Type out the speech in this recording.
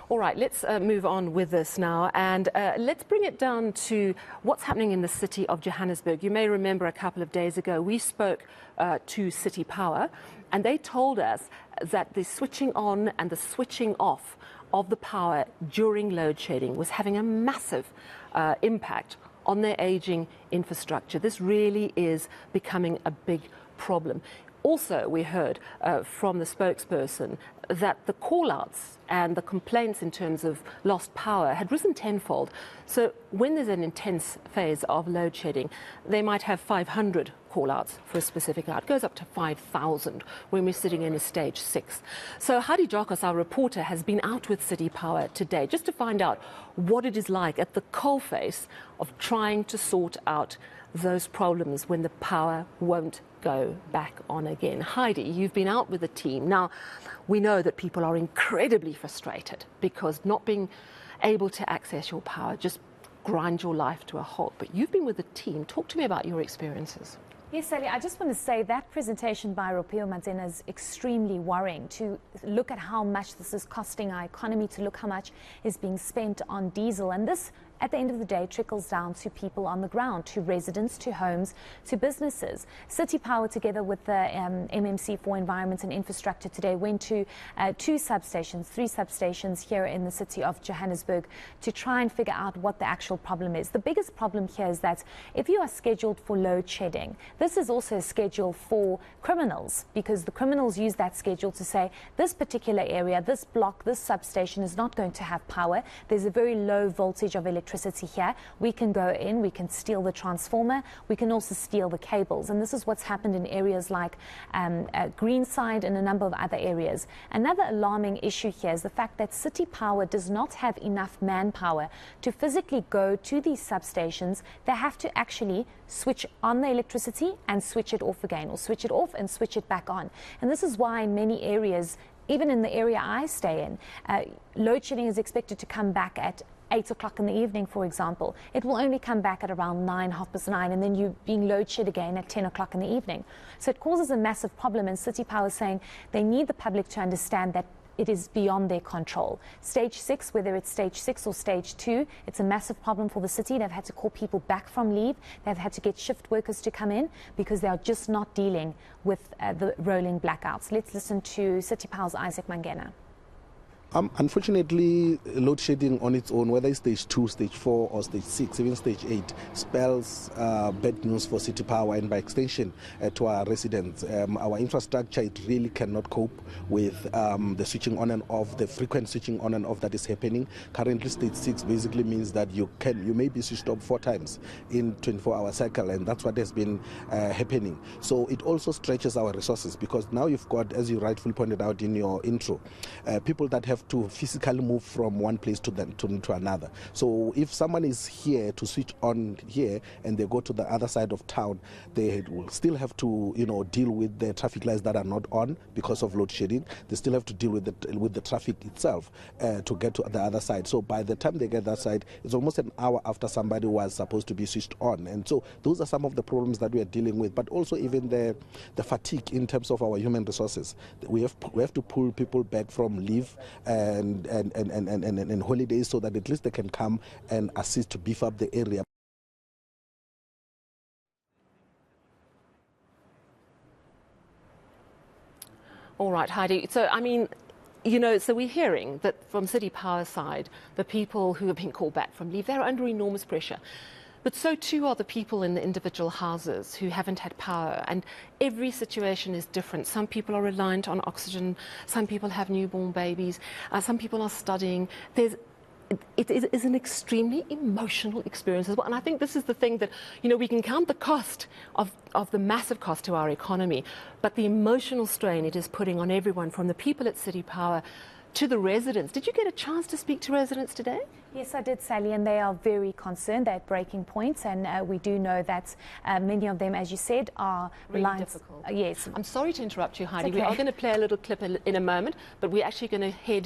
All right, let's move on with this now, and let's bring it down to what's happening in the city of Johannesburg. You may remember a couple of days ago we spoke to City Power, and they told us that the switching on and the switching off of the power during load shedding was having a massive impact on their aging infrastructure. This really is becoming a big problem. Also, we heard from the spokesperson that the call-outs and the complaints in terms of lost power had risen tenfold. So when there's an intense phase of load shedding, they might have 500 call-outs for a specific hour. It goes up to 5,000 when we're sitting in a stage 6. So Heidi Giokos, our reporter, has been out with City Power today just to find out what it is like at the coalface of trying to sort out those problems when the power won't go back on again. Heidi, you've been out with the team. Now, we know that people are incredibly frustrated because not being able to access your power just grinds your life to a halt. But you've been with the team. Talk to me about your experiences. Yes, Sally, I just want to say that presentation by Ropiyo Madzeena is extremely worrying. To look at how much this is costing our economy, to look how much is being spent on diesel. And this, at the end of the day, trickles down to people on the ground, to residents, to homes, to businesses. City Power, together with the MMC for Environment and Infrastructure today, went to three substations here in the city of Johannesburg to try and figure out what the actual problem is. The biggest problem here is that if you are scheduled for load shedding, this is also a schedule for criminals, because the criminals use that schedule to say this particular area, this block, this substation is not going to have power. There's a very low voltage of electricity here. We can go in, we can steal the transformer, we can also steal the cables. And this is what's happened in areas like Greenside and a number of other areas. Another alarming issue here is the fact that City Power does not have enough manpower to physically go to these substations. They have to actually switch on the electricity and switch it off again, or switch it off and switch it back on. And this is why in many areas, even in the area I stay in, load shedding is expected to come back at 8 o'clock in the evening, for example. It will only come back at around 9, 9:30, and then you're being load shed again at 10 o'clock in the evening. So it causes a massive problem, and City Power is saying they need the public to understand that it is beyond their control. Stage 6, whether it's stage 6 or stage 2, it's a massive problem for the city. They've had to call people back from leave. They've had to get shift workers to come in because they are just not dealing with the rolling blackouts. Let's listen to City Power's Isaac Mangena. Unfortunately, load shedding on its own, whether it's stage 2, stage 4 or stage 6, even stage 8, spells bad news for City Power and by extension to our residents. Our infrastructure, it really cannot cope with the switching on and off, the frequent switching on and off that is happening. Currently, stage 6 basically means that you may be switched off 4 times in 24-hour cycle, and that's what has been happening. So it also stretches our resources, because now you've got, as you rightfully pointed out in your intro, people that have to physically move from one place to another. So if someone is here to switch on here and they go to the other side of town, they will still have to, deal with the traffic lights that are not on because of load shedding. They still have to deal with the traffic itself to get to the other side. So by the time they get that side, it's almost an hour after somebody was supposed to be switched on. And so those are some of the problems that we are dealing with, but also even the fatigue in terms of our human resources. We have to pull people back from leave and holidays so that at least they can come and assist to beef up the area. All right, Heidi. So, so we're hearing that from City Power side, the people who have been called back from leave, they're under enormous pressure. But so too are the people in the individual houses who haven't had power. And every situation is different. Some people are reliant on oxygen. Some people have newborn babies. Some people are studying. It is an extremely emotional experience as well. And I think this is the thing that, we can count the cost of the massive cost to our economy, but the emotional strain it is putting on everyone, from the people at City Power to the residents. Did you get a chance to speak to residents today? Yes, I did, Sally, and they are very concerned. They're at breaking points, and we do know that many of them, as you said, are really difficult. Yes. I'm sorry to interrupt you, Heidi. Okay. We are going to play a little clip in a moment, but we're actually going to head